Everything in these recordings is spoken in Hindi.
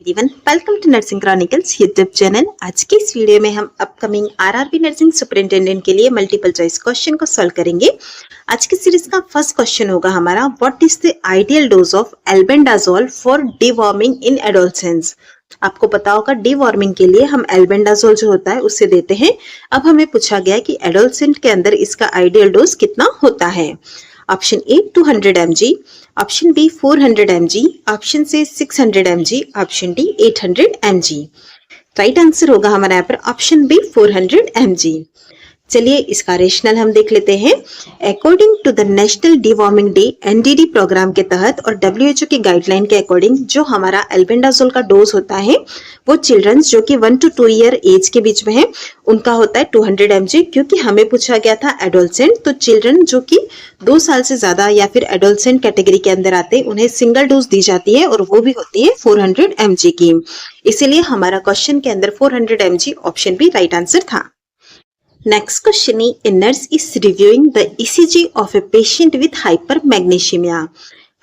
Everyone, welcome to Nursing Chronicles YouTube channel. आज की इस वीडियो में हम अपकमिंग आरआरबी नर्सिंग सुपरिटेंडेंट के लिए मल्टीपल चॉइस क्वेश्चन को सॉल्व करेंगे। आज की सीरीज का फर्स्ट क्वेश्चन होगा हमारा, what is the ideal dose of albendazole for deworming in adolescence. आपको पता होगा डिवॉर्मिंग के लिए हम एल्बेंडाजोल जो होता है उससे देते हैं। अब हमें पूछा गया कि एडोलसेंट के अंदर इसका आइडियल डोज कितना होता है। Option A 200 mg, option B 400 mg, option C 600 mg, option D 800 mg। Right answer होगा हमारा यहाँ पर ऑप्शन बी 400 mg। चलिए इसका रेशनल हम देख लेते हैं। According to the national deworming day NDD programme के तहत और डब्ल्यूएचओ की गाइडलाइन के अकॉर्डिंग जो हमारा एल्बेंडाजोल का डोज होता है वो चिल्ड्रंस जो कि 1 to 2 ईयर एज के बीच में है उनका होता है 200 mg। क्योंकि हमें पूछा गया था एडोलसेंट, तो चिल्ड्रन जो कि 2 साल से ज्यादा या फिर एडोलसेंट कैटेगरी के अंदर आते हैं उन्हें सिंगल डोज दी जाती है और वो भी होती है 400 mg की। इसीलिए हमारा क्वेश्चन के अंदर 400 mg option B right answer था। Next question is, a nurse is reviewing the ECG of a patient with hypermagnesemia.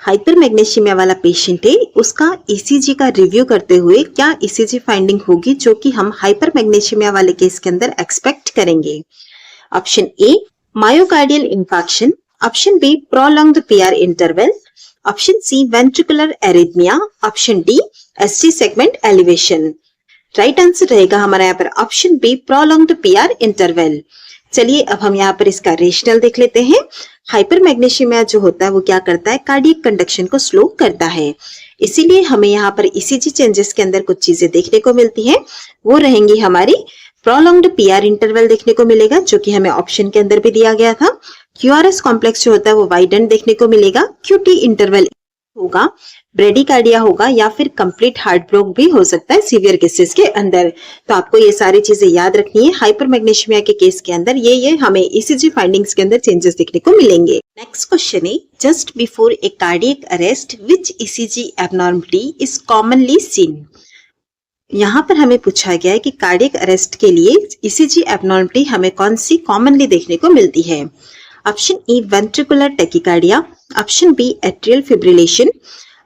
हाइपरमैग्नेशिमिया वाला पेशेंट है, उसका ECG का रिव्यू करते हुए क्या ECG फाइंडिंग होगी जो कि हम हाइपरमैग्नेशिमिया वाले केस के अंदर एक्सपेक्ट करेंगे। Option A myocardial infarction, option B prolonged PR interval, option C ventricular arrhythmia, option D ST segment elevation. Right answer रहेगा हमारा यहाँ पर option B prolonged PR interval. चलिए अब हम यहाँ पर इसका रेशनल देख लेते हैं। हाइपरमैग्नेशिमिया जो होता है वो क्या करता है, कार्डियक कंडक्शन को स्लो करता है। इसीलिए हमें यहाँ पर ECG चेंजेस के अंदर कुछ चीजें देखने को मिलती हैं, वो रहेंगी हमारी प्रोलॉन्ग्ड PR इंटरवल देखने को मिलेगा जो कि हमें ऑप्शन के अंदर भी दिया गया था। QRS कॉम्प्लेक्स जो होता है वो वाइडेंड देखने को मिलेगा। QT इंटरवल होगा, ब्रेडिकार्डिया होगा या फिर कंप्लीट हार्ट ब्लॉक भी हो सकता है सीवियर केसेस के अंदर। तो आपको ये सारी चीजें याद रखनी है। हाइपरमैग्नेशिमिया के केस के अंदर ये हमें ECG फाइंडिंग्स के अंदर चेंजेस देखने को मिलेंगे। नेक्स्ट क्वेश्चन है, just before A cardiac arrest which ECG abnormality is commonly seen. यहाँ पर हमें पूछा गया है कि कार्डियक अरेस्ट के लिए ECG एब्नॉर्मलिटी हमें कौन सी कॉमनली देखने को मिलती है। Option A ventricular tachycardia, option B atrial fibrillation,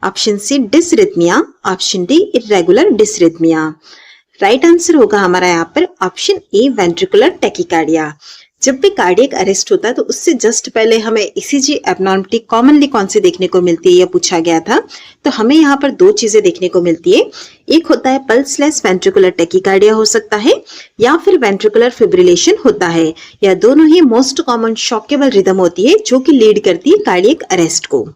option C dysrhythmia, option D irregular dysrhythmia. Right answer होगा हमारा यहाँ पर ऑप्शन ए वेंट्रिकुलर टैकिकार्डिया। जब भी कार्डियक अरेस्ट होता है तो उससे जस्ट पहले हमें ECG एब्नॉर्मलिटी कॉमनली कौन सी देखने को मिलती है यह पूछा गया था। तो हमें यहाँ पर दो चीजें देखने को मिलती है। एक होता है पल्सलेस वेंट्रिकुलर टैकिकार्डिया हो सकता है या फिर वेंट्रिकुलर फिब्रिलेशन होता है। यह दोनों ही मोस्ट कॉमन शॉकेबल रिदम होती है जो कि लीड करती है कार्डियक अरेस्ट को।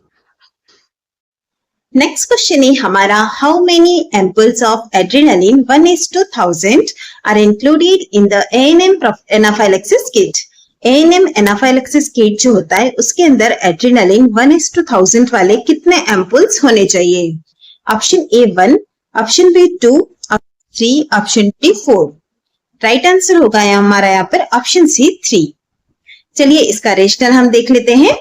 नेक्स्ट क्वेश्चन है हमारा, how many ampoules of adrenaline 1:1000 are included in the ANM anaphylaxis kit. ANM anaphylaxis kit जो होता है उसके अंदर एड्रेनालिन 1:1000 वाले कितने एम्पल्स होने चाहिए। Option A 1, option B 2, option 3, option D 4। Right answer होगा हमारा यहाँ पर ऑप्शन सी 3। चलिए इसका रेशनल हम देख लेते हैं।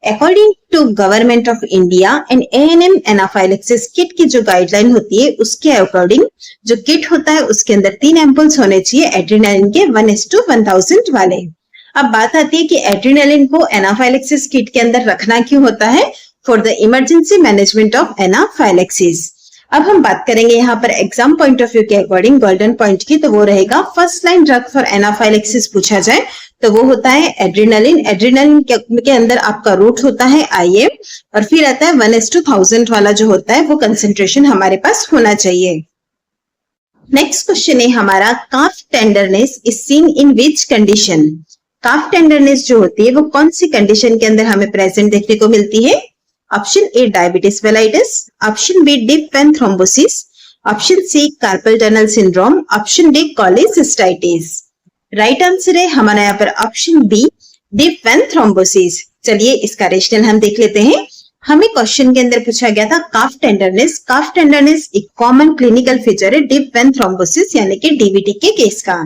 According to government of India and ANM anaphylaxis kit की जो गाइडलाइन होती है उसके अकॉर्डिंग जो किट होता है उसके अंदर 3 एम्पल्स होने चाहिए एड्रेनालिन के 1:1000 वाले। अब बात आती है कि एड्रेनालिन को एनाफाइलेक्सिस किट के अंदर रखना क्यों होता है, for the emergency management of anaphylaxis. अब हम बात करेंगे यहाँ पर एग्जाम पॉइंट ऑफ व्यू के अकॉर्डिंग गोल्डन पॉइंट की, तो वो रहेगा first line drug for anaphylaxis पूछा जाए तो वो होता है एड्रेनालिन। एड्रेनालिन के अंदर आपका रूट होता है IM और फिर आता है 1:1000 वाला जो होता है वो कंसेंट्रेशन हमारे पास होना चाहिए। नेक्स्ट क्वेश्चन है हमारा, calf tenderness is seen in which condition. Calf tenderness जो होती है वो कौन सी कंडीशन के अंदर हमें प्रेजेंट देखने को मिलती है। Option A diabetes mellitus, option B deep vein thrombosis, option C carpal tunnel syndrome, option D cholecystitis. Right answer है हमारा यहाँ पर option B deep vein thrombosis. चलिए इसका रेशनल हम देख लेते हैं। हमें क्वेश्चन के अंदर पूछा गया था काफ टेंडरनेस। काफ टेंडरनेस एक कॉमन क्लिनिकल फीचर है डीप वेन थ्रोम्बोसिस यानी कि DVT के केस का।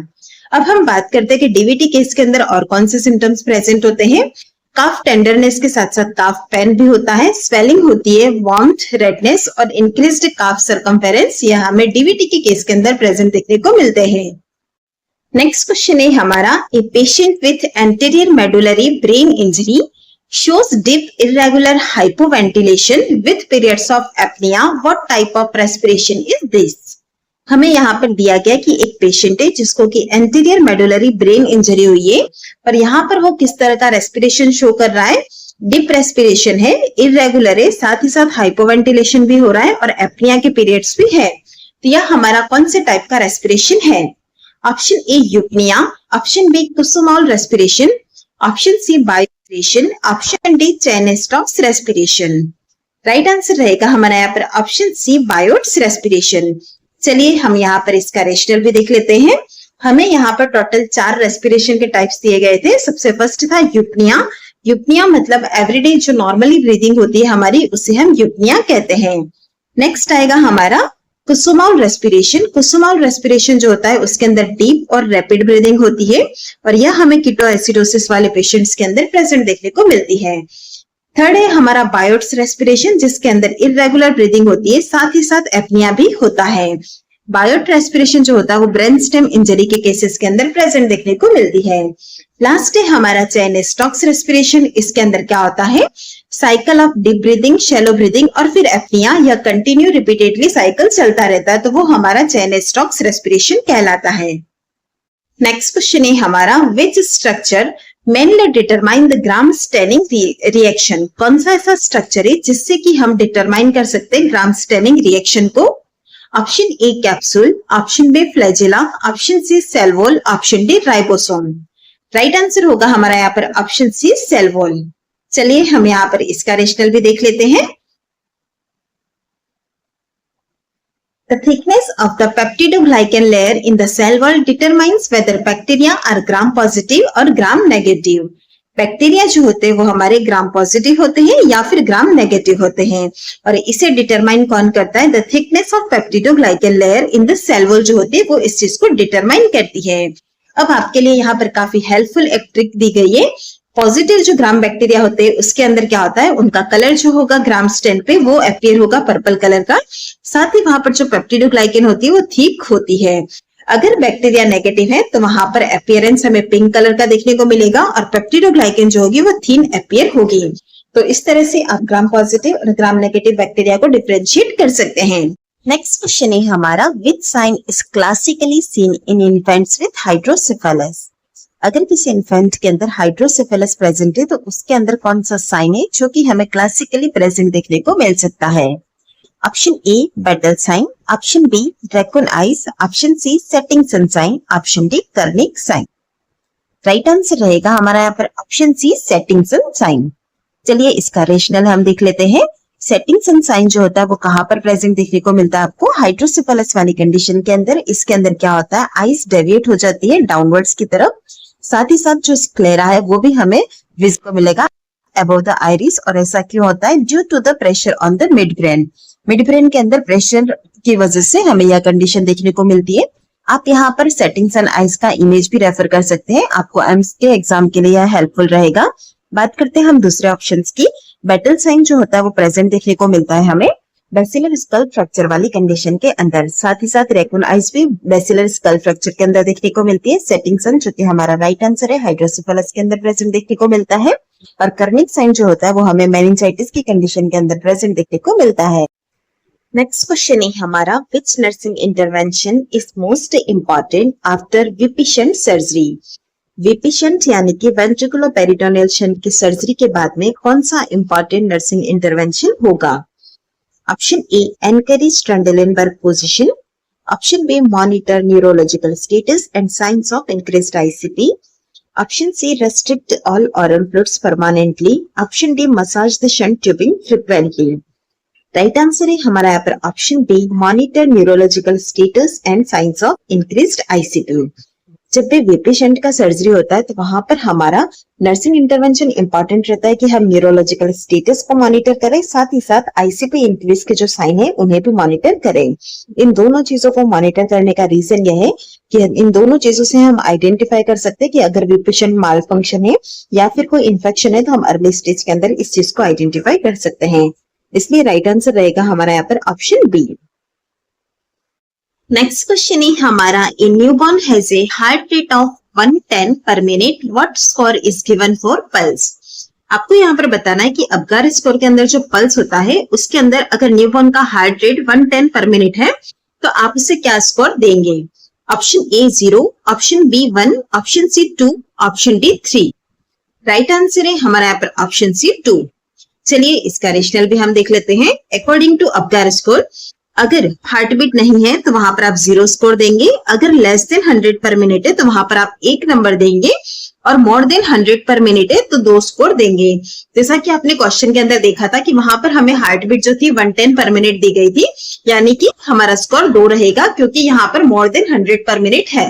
अब हम बात करते हैं कि DVT केस के अंदर और कौन से सिम्टम्स प्रेजेंट होते हैं। काफ टेंडरनेस के साथ साथ काफ पेन भी होता है, स्वेलिंग होती है, वार्मथ, रेडनेस और इंक्रीज्ड काफ सर्कम्फेरेंस, यह हमें DVT के केस के अंदर प्रेजेंट देखने को मिलते हैं। नेक्स्ट क्वेश्चन है हमारा, a patient with anterior medullary brain injury shows deep irregular hypoventilation with periods of apnea. What type of respiration is this? हमें यहाँ पर दिया गया कि एक पेशेंट है जिसको कि एंटीरियर मेडुलरी ब्रेन इंजरी हुई है, पर यहाँ पर वो किस तरह का रेस्पिरेशन शो कर रहा है? डीप रेस्पिरेशन है, इरेगुलर है, साथ ही साथ हाइपोवेंटिलेशन भी हो रहा है और एप्निया के पीरियड्स भी है। तो यह हमारा कौन से टाइप का रेस्पिरेशन है? Option A eupnea, option B Kussmaul respiration, option C biorespiration, option D Cheyne Stokes respiration. Right answer रहेगा हमारा यहाँ पर ऑप्शन सी बायोट्स रेस्पिरेशन। चलिए हम यहाँ पर इसका रेशनल भी देख लेते हैं। हमें यहाँ पर टोटल 4 रेस्पिरेशन के टाइप्स दिए गए थे। सबसे फर्स्ट था यूपनिया। यूपनिया मतलब एवरीडे जो नॉर्मली ब्रीदिंग होती है हमारी, उसे हम यूपनिया कहते हैं। नेक्स्ट आएगा हमारा कुसुमॉल रेस्पिरेशन। कुसुमॉल रेस्पिरेशन जो होता है उसके अंदर डीप और रैपिड ब्रीदिंग होती है और यह हमें कीटोएसिडोसिस वाले पेशेंट्स के अंदर प्रेजेंट देखने को मिलती है। थर्ड है हमारा बायोट्स रेस्पिरेशन, जिसके अंदर इरेगुलर ब्रीदिंग होती है, साथ ही साथ एप्निया भी होता है। बायोट रेस्पिरेशन जो होता है वो ब्रेन स्टेम इंजरी के केसेस के अंदर प्रेजेंट देखने को मिलती है। लास्ट है हमारा चेन-स्टोक्स रेस्पिरेशन। इसके अंदर क्या होता है? Cycle of deep breathing, shallow breathing और फिर एप्निया, या कंटिन्यू रिपीटेडली साइकिल चलता रहता है, तो वो हमारा चेन-स्टोक्स रेस्पिरेशन कहलाता है। नेक्स्ट क्वेश्चन है हमारा which structure mainly determine the gram staining reaction. कौन सा ऐसा स्ट्रक्चर है जिससे कि हम डिटरमाइन कर सकते हैं ग्राम स्टेनिंग रिएक्शन को? Option A capsule, option B flagella, option C cell wall, option D ribosome. Right answer होगा हमारा यहाँ पर ऑप्शन सी सेल वॉल। चलिए हम यहाँ पर इसका रेशनल भी देख लेते हैं। The thickness of the peptidoglycan layer in the cell wall determines whether bacteria are gram positive और gram negative। बैक्टीरिया जो होते हैं वो हमारे ग्राम पॉजिटिव होते हैं या फिर ग्राम नेगेटिव होते हैं, और इसे डिटरमाइन कौन करता है? The thickness of peptidoglycan layer in the cell wall जो होती है वो इस चीज को डिटरमाइन करती है। अब आपके लिए यहाँ पर काफी हेल्पफुल एक ट्रिक दी गई है। पॉजिटिव जो ग्राम बैक्टीरिया होते हैं उसके अंदर क्या होता है? उनका कलर जो होगा ग्राम स्टेन पे वो अपीयर होगा पर्पल कलर का, साथ ही वहां पर जो पेप्टिडोग्लाइकन होती है वो थिक होती है। अगर बैक्टीरिया नेगेटिव है तो वहां पर अपीयरेंस हमें पिंक कलर का देखने को मिलेगा और पेप्टिडोग्लाइकन जो होगी वो थीन अपीयर होगी। तो इस तरह से आप ग्राम पॉजिटिव और ग्राम नेगेटिव बैक्टीरिया को डिफरेंशिएट कर सकते हैं। नेक्स्ट क्वेश्चन है हमारा which sign is classically seen in infants with hydrocephalus. अगर किसी इन्फेंट के अंदर हाइड्रोसेफेलस प्रेजेंट है तो उसके अंदर कौन सा साइन है जो कि हमें क्लासिकली प्रेजेंट देखने को मिल सकता है? Option A battle sign, option B dragon eyes, option C setting sun sign, option D Kernig sign. Right answer रहेगा हमारा यहाँ पर option C setting sun sign. चलिए इसका रेशनल हम देख लेते हैं। सेटिंग सन साइन जो होता है वो कहाँ पर प्रेजेंट देखने को मिलता है आपको? हाइड्रोसेफेलस वाली कंडीशन के अंदर। इसके अंदर क्या होता है? आइज डेविएट हो जाती है डाउनवर्ड्स की तरफ, साथ ही साथ जो स्क्लेरा है वो भी हमें विज को मिलेगा अबव द आइरिस। और ऐसा क्यों होता है? Due to the pressure on the mid brain. Mid brain के अंदर प्रेशर की वजह से हमें यह कंडीशन देखने को मिलती है। आप यहाँ पर सेटिंग सन आइज का इमेज भी रेफर कर सकते हैं, आपको एम्स के एग्जाम के लिए यह हेल्पफुल रहेगा। बात करते हैं हम दूसरे ऑप्शंस की। बेटल साइन जो होता है वो प्रेजेंट देखने को मिलता है हमें बेसिलर स्कल फ्रैक्चर वाली कंडीशन के अंदर, साथ ही साथ रैकून आइज भी बेसिलर स्कल फ्रैक्चर के अंदर देखने को मिलती है। सेटिंग सन जो कि हमारा राइट आंसर है हाइड्रोसेफेलस के अंदर प्रेजेंट देखने को मिलता है, और कर्निक साइन जो होता है वो हमें मेनिंजाइटिस की कंडीशन के अंदर प्रेजेंट देखने को मिलता है। नेक्स्ट क्वेश्चन है हमारा विच nursing intervention is most important after VP shunt surgery. VP shunt यानी कि वेंट्रिकुलोपेरिटोनियल शंट की सर्जरी के बाद में कौन सा इंपॉर्टेंट नर्सिंग इंटरवेंशन होगा? Option A encourage Trendelenburg position, option B monitor neurological status and signs of increased ICP, option C restrict all oral fluids permanently, option D massage the shunt tubing frequently. Right answer है हमारा यहाँ पर option B monitor neurological status and signs of increased ICP. जब भी वीपी शंट का सर्जरी होता है तो वहां पर हमारा नर्सिंग इंटरवेंशन इंपॉर्टेंट रहता है कि हम न्यूरोलॉजिकल स्टेटस को मॉनिटर करें, साथ ही साथ आईसीपी इंक्रीज के जो साइन है उन्हें भी मॉनिटर करें। इन दोनों चीजों को मॉनिटर करने का रीजन यह है कि इन दोनों चीजों से हम आइडेंटिफाई कर सकते हैं कि अगर वीपी शंट माल फंक्शन है या फिर कोई इन्फेक्शन है तो हम अर्ली स्टेज के अंदर इस चीज को आइडेंटिफाई कर सकते हैं। इसलिए राइट आंसर रहेगा हमारा यहाँ पर ऑप्शन बी। नेक्स्ट क्वेश्चन है हमारा a newborn has a heart rate of 110 per minute. What score is given for pulse? आपको यहाँ पर बताना है कि अबगार स्कोर के अंदर जो पल्स होता है उसके अंदर अगर न्यूबॉर्न का हार्ट रेट 110 पर मिनट है तो आप उसे क्या स्कोर देंगे। Option A 0, option B 1, option C 2, option D 3। Right answer है हमारा यहाँ पर ऑप्शन सी 2। चलिए इसका रेशनल भी हम देख लेते हैं। अकॉर्डिंग टू अबगार स्कोर, अगर हार्ट बीट नहीं है तो वहां पर आप 0 स्कोर देंगे, अगर लेस देन 100 पर मिनट है तो वहां पर आप 1 नंबर देंगे, और मोर देन 100 पर मिनट है तो 2 स्कोर देंगे। जैसा कि आपने क्वेश्चन के अंदर देखा था कि वहां पर हमें हार्ट बीट जो थी 110 पर मिनट दी गई थी, यानी कि हमारा स्कोर 2 रहेगा क्योंकि यहाँ पर मोर देन 100 पर मिनट है।